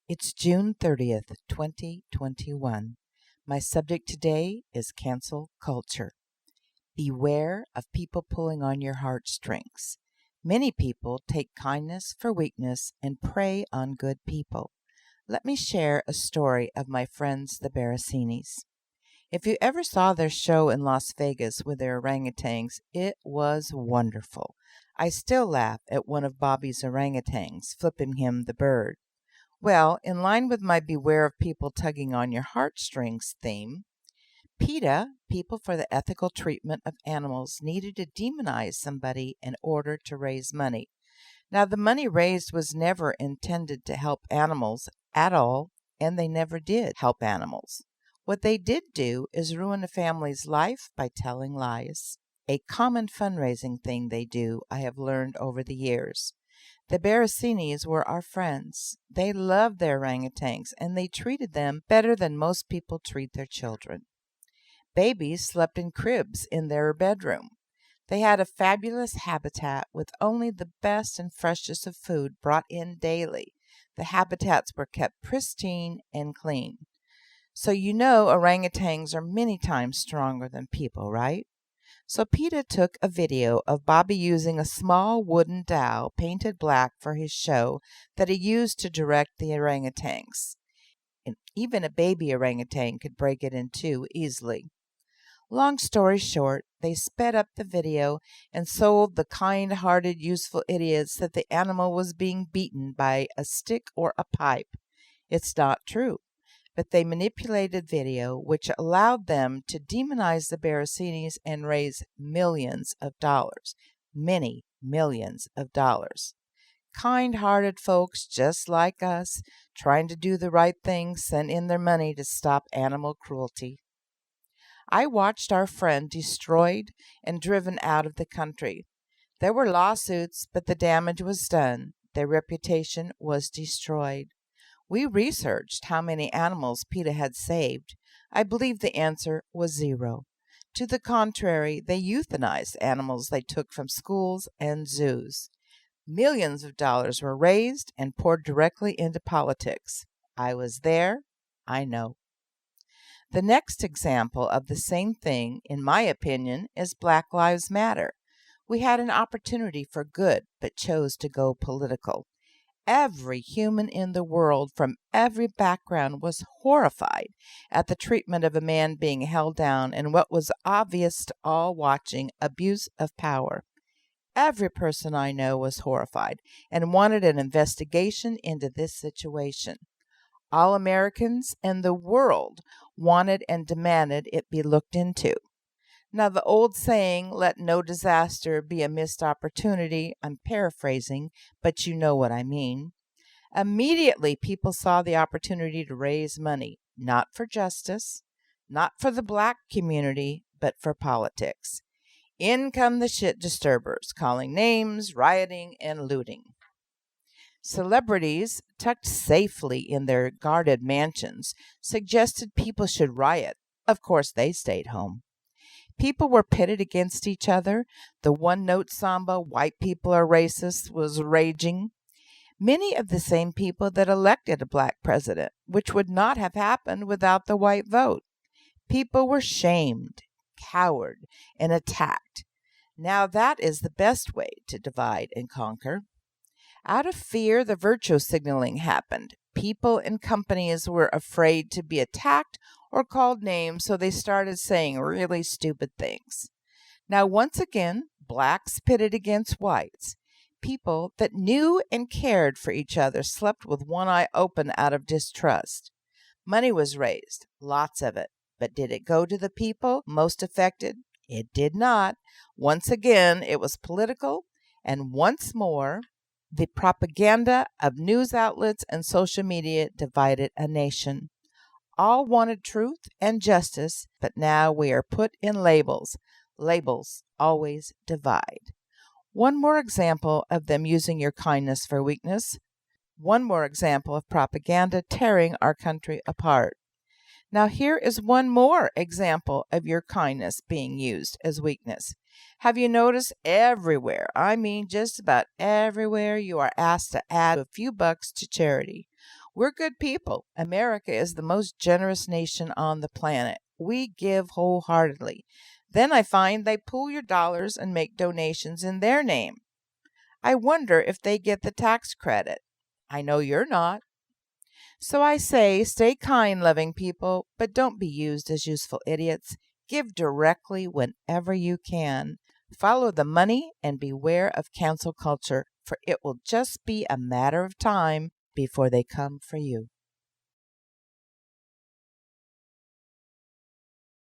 It's June 30th, 2021. My subject today is cancel culture. Beware of people pulling on your heartstrings. Many people take kindness for weakness and prey on good people. Let me share a story of my friends, the Barasinis. If you ever saw their show in Las Vegas with their orangutans, it was wonderful. I still laugh at one of Bobby's orangutans, flipping him the bird. Well, in line with my beware of people tugging on your heartstrings theme, PETA, People for the Ethical Treatment of Animals, needed to demonize somebody in order to raise money. Now, the money raised was never intended to help animals at all, and they never did help animals. What they did do is ruin a family's life by telling lies. A common fundraising thing they do, I have learned over the years. The Barasinis were our friends. They loved their orangutans, and they treated them better than most people treat their children. Babies slept in cribs in their bedroom. They had a fabulous habitat with only the best and freshest of food brought in daily. The habitats were kept pristine and clean. So you know orangutans are many times stronger than people, right? So PETA took a video of Bobby using a small wooden dowel painted black for his show that he used to direct the orangutans. And even a baby orangutan could break it in two easily. Long story short, they sped up the video and sold the kind-hearted, useful idiots that the animal was being beaten by a stick or a pipe. It's not true. But they manipulated video, which allowed them to demonize the Barasinis and raise millions of dollars. Many millions of dollars. Kind-hearted folks just like us, trying to do the right thing, sent in their money to stop animal cruelty. I watched our friend destroyed and driven out of the country. There were lawsuits, but the damage was done. Their reputation was destroyed. We researched how many animals PETA had saved. I believe the answer was 0. To the contrary, they euthanized animals they took from schools and zoos. Millions of dollars were raised and poured directly into politics. I was there. I know. The next example of the same thing, in my opinion, is Black Lives Matter. We had an opportunity for good, but chose to go political. Every human in the world from every background was horrified at the treatment of a man being held down and what was obvious to all watching, abuse of power. Every person I know was horrified and wanted an investigation into this situation. All Americans and the world wanted and demanded it be looked into. Now, the old saying, let no disaster be a missed opportunity, I'm paraphrasing, but you know what I mean. Immediately, people saw the opportunity to raise money, not for justice, not for the black community, but for politics. In come the shit disturbers, calling names, rioting, and looting. Celebrities, tucked safely in their guarded mansions, suggested people should riot. Of course, they stayed home. People were pitted against each other. The one-note samba, white people are racist, was raging. Many of the same people that elected a black president, which would not have happened without the white vote. People were shamed, cowered, and attacked. Now that is the best way to divide and conquer. Out of fear, the virtue signaling happened. People and companies were afraid to be attacked or called names, so they started saying really stupid things. Now, once again, blacks pitted against whites. People that knew and cared for each other slept with one eye open out of distrust. Money was raised, lots of it. But did it go to the people most affected? It did not. Once again, it was political, and once more, the propaganda of news outlets and social media divided a nation. All wanted truth and justice, but now we are put in labels. Labels always divide. One more example of them using your kindness for weakness. One more example of propaganda tearing our country apart. Now here is one more example of your kindness being used as weakness. Have you noticed everywhere, I mean just about everywhere, you are asked to add a few bucks to charity? We're good people. America is the most generous nation on the planet. We give wholeheartedly. Then I find they pool your dollars and make donations in their name. I wonder if they get the tax credit. I know you're not. So I say, stay kind, loving people, but don't be used as useful idiots. Give directly whenever you can. Follow the money and beware of cancel culture, for it will just be a matter of time before they come for you.